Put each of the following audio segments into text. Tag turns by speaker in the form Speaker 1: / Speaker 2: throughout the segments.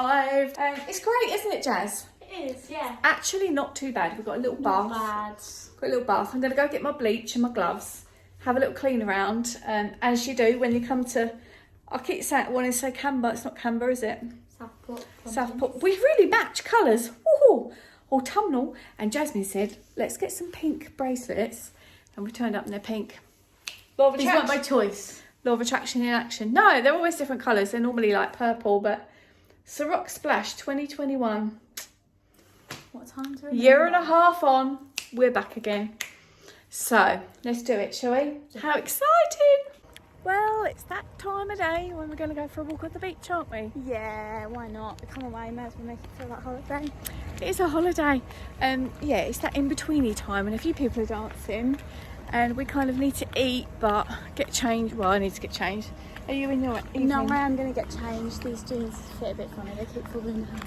Speaker 1: arrived. It's great, isn't it, Jazz?
Speaker 2: It is, yeah.
Speaker 1: Actually, not too bad. We've got a little bath.
Speaker 2: Not bad.
Speaker 1: Got a little bath. I'm going to go get my bleach and my gloves, have a little clean around, as you do when you come to, I keep wanting to say Canberra. It's not Canberra, is it?
Speaker 2: Southport.
Speaker 1: Southport. We really match colours. Woohoo! Autumnal. And Jasmine said, let's get some pink bracelets. And we turned up and they're pink. Law of
Speaker 2: These
Speaker 1: attraction.
Speaker 2: weren't by choice.
Speaker 1: Law of attraction in action. No, they're always different colours. They're normally like purple, but Ciroc Splash 2021.
Speaker 2: What time's it?
Speaker 1: Year and a half on, we're back again. So, let's do it, shall we? How exciting! Well, it's that time of day when we're going to go for a walk on the beach, aren't we?
Speaker 2: Yeah, why not? We come away, may as well make it feel like holiday.
Speaker 1: It is a holiday. Yeah, it's that in-betweeny time and a few people are dancing and we kind of need to eat but get changed. Well, I need to get changed. Are you in your evening?
Speaker 2: No, I am going to get changed. These jeans fit a bit funny. They keep falling down.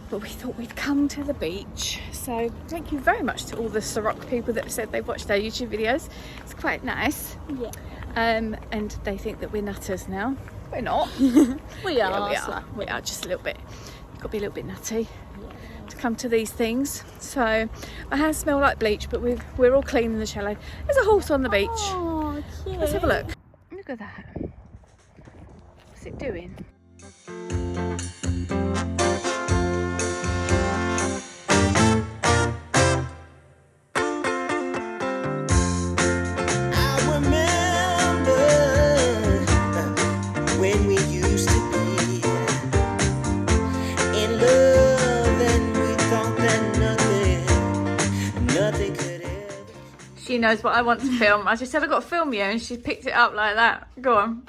Speaker 1: But we thought we'd come to the beach. So thank you very much to all the Ciroc people that have said they've watched our YouTube videos. It's quite nice.
Speaker 2: Yeah.
Speaker 1: And they think that we're nutters now. We're not.
Speaker 2: We are.
Speaker 1: We are just a little bit. Got to be a little bit nutty to come to these things. So my hands smell like bleach, but we're all clean in the chalet. There's a horse on the beach.
Speaker 2: Oh, cute.
Speaker 1: Let's have a look. Look at that. What's it doing? She knows what I want to film. I just said I've got to film you and she picked it up like that. Go on.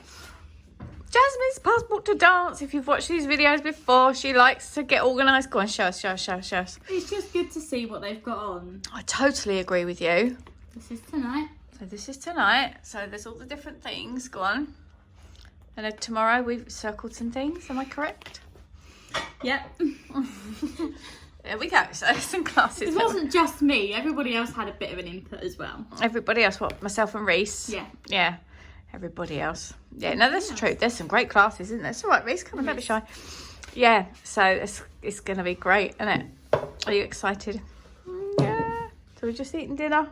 Speaker 1: Jasmine's passport to dance. If you've watched these videos before, she likes to get organised. Go on, show us.
Speaker 2: It's just good to see what they've got on.
Speaker 1: I totally agree with you.
Speaker 2: This is tonight.
Speaker 1: So this is tonight. So there's all the different things. Go on. And then tomorrow we've circled some things. Am I correct?
Speaker 2: Yep.
Speaker 1: There we go. So some classes.
Speaker 2: It wasn't just me. Everybody else had a bit of an input as well.
Speaker 1: Everybody else, what? Myself and Reese?
Speaker 2: Yeah.
Speaker 1: Yeah. Everybody else. Yeah, no, that's true. There's some great classes, isn't there? It's all right, Reese. Come on, don't be shy. Yeah, so it's going to be great, isn't it? Are you excited? Yeah. So we're just eating dinner.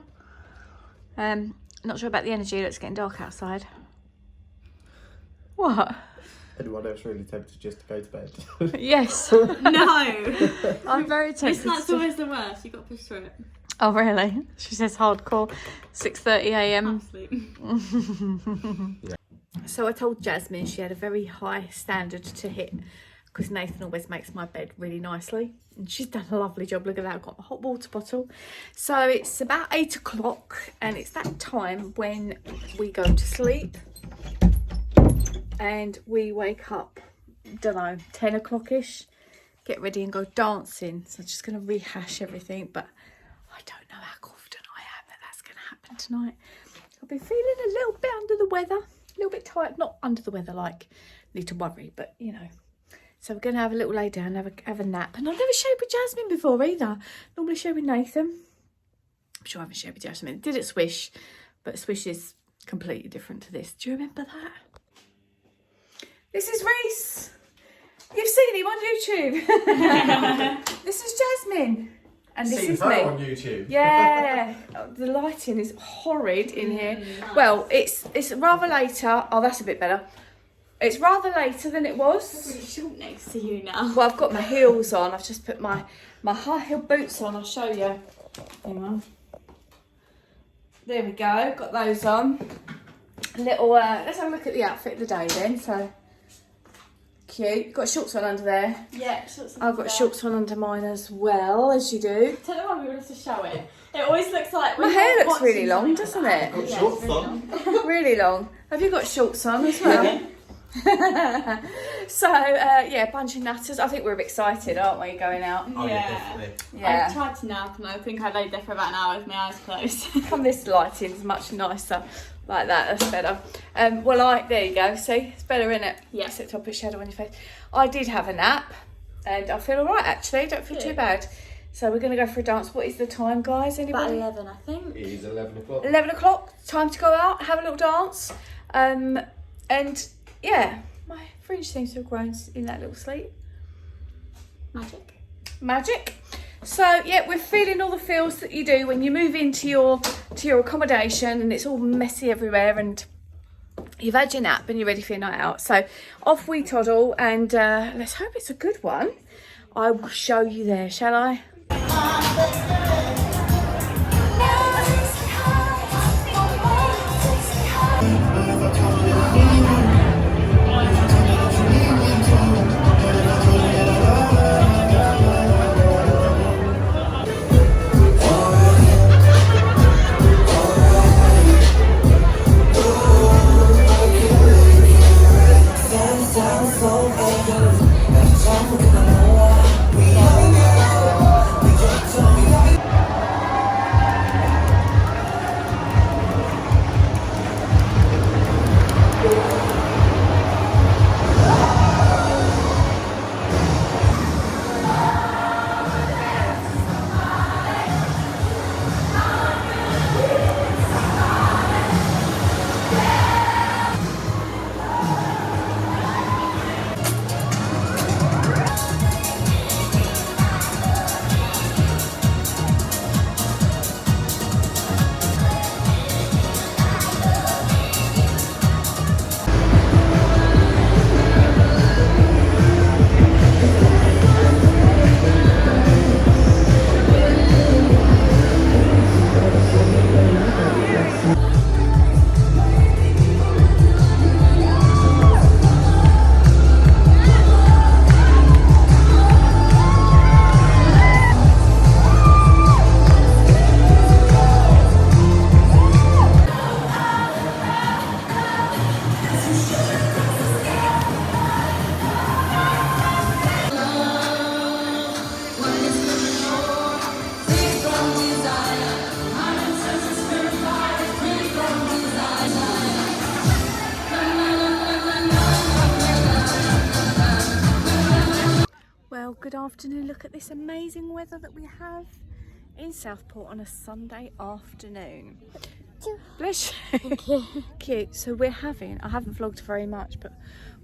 Speaker 1: Not sure about the energy. It's getting dark outside. What?
Speaker 3: Anyone else really tempted just to go to bed?
Speaker 1: Yes.
Speaker 2: No.
Speaker 1: I'm very tempted.
Speaker 2: This night's always the worst. You've got to push through it.
Speaker 1: Oh, really? She says hardcore. 6:30 a.m.
Speaker 2: Yeah.
Speaker 1: So I told Jasmine she had a very high standard to hit because Nathan always makes my bed really nicely. And she's done a lovely job. Look at that. I've got my hot water bottle. So it's about 8 o'clock and it's that time when we go to sleep. And we wake up, don't know, 10 o'clock-ish, get ready and go dancing. So I'm just going to rehash everything, but I don't know how confident I am that that's going to happen tonight. I've been feeling a little bit under the weather, a little bit tired, not under the weather like need to worry, but you know. So we're going to have a little lay down, have a nap. And I've never shared with Jasmine before either. Normally share with Nathan. I'm sure I haven't shared with Jasmine. Did it Swish, but Swish is completely different to this. Do you remember that? This is Reese. You've seen him on YouTube. This is Jasmine. And this is me.
Speaker 3: On YouTube.
Speaker 1: Yeah. The lighting is horrid in here.
Speaker 2: Nice.
Speaker 1: Well, it's rather later. Oh, that's a bit better. It's rather later than it was.
Speaker 2: Really short next to you now.
Speaker 1: Well, I've got my heels on. I've just put my high heel boots on. I'll show you. Hang on. There we go. Got those on. Little. Let's have a look at the outfit of the day then. So. Cute. Got shorts on under there.
Speaker 2: Yeah, shorts on.
Speaker 1: I've got shorts on under mine as well, as you do.
Speaker 2: Tell them why we wanted to show it. It always looks like
Speaker 1: My hair looks really long, doesn't it?
Speaker 3: Got shorts on.
Speaker 1: Really long. Have you got shorts on as well? So, yeah, bunch of natters. I think we're excited, aren't we, going out?
Speaker 3: Oh,
Speaker 2: Yeah.
Speaker 3: definitely.
Speaker 1: Yeah.
Speaker 2: I tried to nap and I think I laid there for about an hour with my eyes closed.
Speaker 1: Come this lighting's much nicer. Like that, that's better. Well, there you go. See, it's better, isn't it?
Speaker 2: Yeah.
Speaker 1: Except I'll put shadow on your face. I did have a nap, and I feel all right actually. Don't feel too bad. So we're going to go for a dance. What is the time, guys?
Speaker 2: About
Speaker 1: Anybody?
Speaker 2: 11, I think.
Speaker 3: It is 11 o'clock.
Speaker 1: 11 o'clock. Time to go out, have a little dance. And yeah, my fringe seems to have grown in that little sleep. Magic. So yeah, we're feeling all the feels that you do when you move into your accommodation and it's all messy everywhere and you've had your nap and you're ready for your night out. So off we toddle and let's hope it's a good one. I will show you there, shall I? Well, good afternoon. Look at this amazing weather that we have in Southport on a Sunday afternoon. Bless you. Cute. So we're having, I haven't vlogged very much, but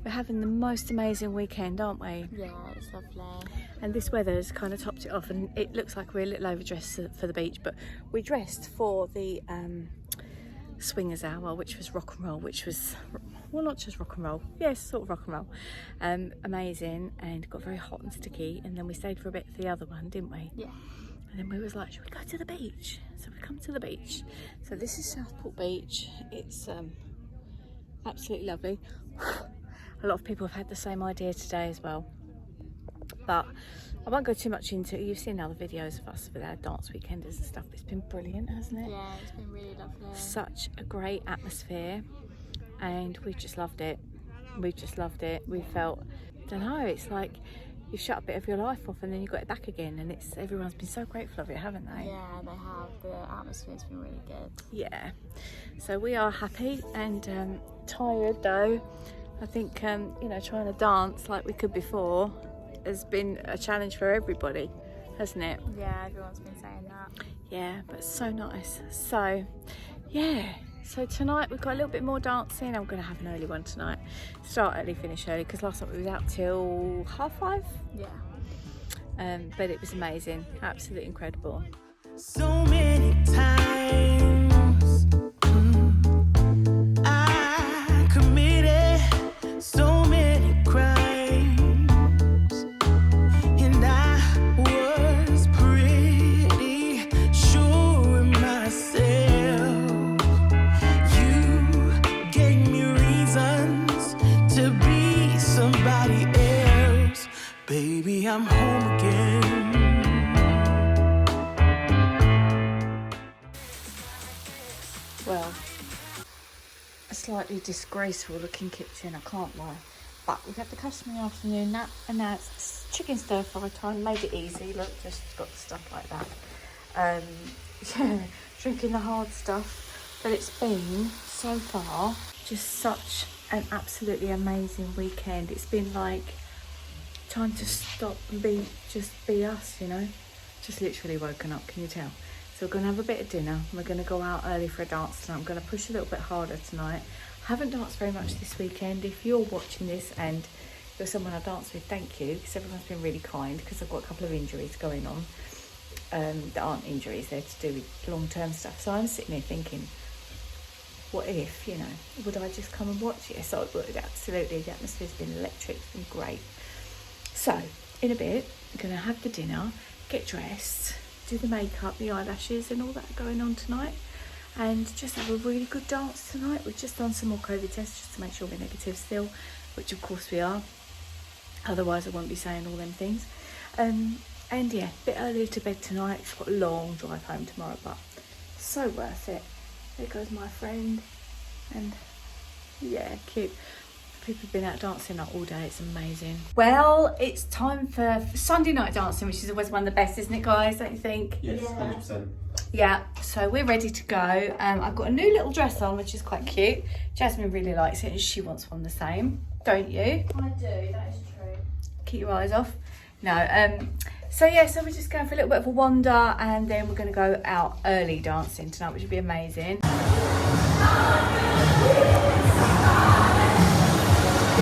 Speaker 1: we're having the most amazing weekend, aren't we?
Speaker 2: Yeah, it's lovely.
Speaker 1: And this weather has kind of topped it off and it looks like we're a little overdressed for the beach, but we dressed for the swingers hour, which was rock and roll, which was, well, not just rock and roll, yes, sort of rock and roll. Amazing, and got very hot and sticky, and then we stayed for a bit for the other one, didn't we?
Speaker 2: Yeah.
Speaker 1: And then we was like, should we go to the beach? So we come to the beach. So this is Southport Beach. It's absolutely lovely. A lot of people have had the same idea today as well, but I won't go too much into it. You've seen other videos of us with our dance weekenders and stuff. It's been brilliant, hasn't it?
Speaker 2: Yeah, it's been really lovely.
Speaker 1: Such a great atmosphere, and we just loved it. We just loved it. We felt, I don't know, it's like you shut a bit of your life off and then you got it back again, and it's, everyone's been so grateful of it, haven't they?
Speaker 2: Yeah, they have. The atmosphere's been really good.
Speaker 1: Yeah. So we are happy and tired though. I think you know, trying to dance like we could before has been a challenge for everybody, hasn't it?
Speaker 2: Yeah, everyone's been saying that.
Speaker 1: Yeah, but so nice. So yeah, so tonight we've got a little bit more dancing. I'm going to have an early one tonight, start early, finish early, because last night we was out till 5:30.
Speaker 2: Yeah.
Speaker 1: But it was amazing, absolutely incredible.
Speaker 4: So many times I committed so many crimes, and I was pretty sure of myself. You gave me reasons to be somebody else. Baby, I'm home again.
Speaker 1: Well, a slightly disgraceful looking kitchen, I can't lie. But we've had the customary afternoon nap, and now it's chicken stir fry time. Made it easy, look, just got stuff like that. Yeah, drinking the hard stuff. But it's been, so far, just such an absolutely amazing weekend. It's been like time to stop and just be us, you know. Just literally woken up, can you tell? So we're going to have a bit of dinner. We're going to go out early for a dance tonight. I'm going to push a little bit harder tonight. Haven't danced very much this weekend. If you're watching this and There was someone I danced with, thank you, because everyone's been really kind, because I've got a couple of injuries going on that aren't injuries, they're to do with long-term stuff. So I'm sitting here thinking, what if, you know, would I just come and watch it? Yes, I would, absolutely. The atmosphere's been electric, it's been great. So, in a bit, I'm going to have the dinner, get dressed, do the makeup, the eyelashes and all that going on tonight, and just have a really good dance tonight. We've just done some more COVID tests just to make sure we're negative still, which of course we are. Otherwise I won't be saying all them things. And yeah, a bit earlier to bed tonight. It's got a long drive home tomorrow, but so worth it. There goes my friend. And yeah, cute. People have been out dancing like all day. It's amazing. Well, it's time for Sunday night dancing, which is always one of the best, isn't it, guys? Don't you think?
Speaker 3: Yes, 100%.
Speaker 1: Yeah, so we're ready to go. I've got a new little dress on, which is quite cute. Jasmine really likes it and she wants one the same, don't you?
Speaker 2: I do, that is true.
Speaker 1: Keep your eyes off. No, so yeah, so we're just going for a little bit of a wander, and then we're going to go out early dancing tonight, which would be amazing.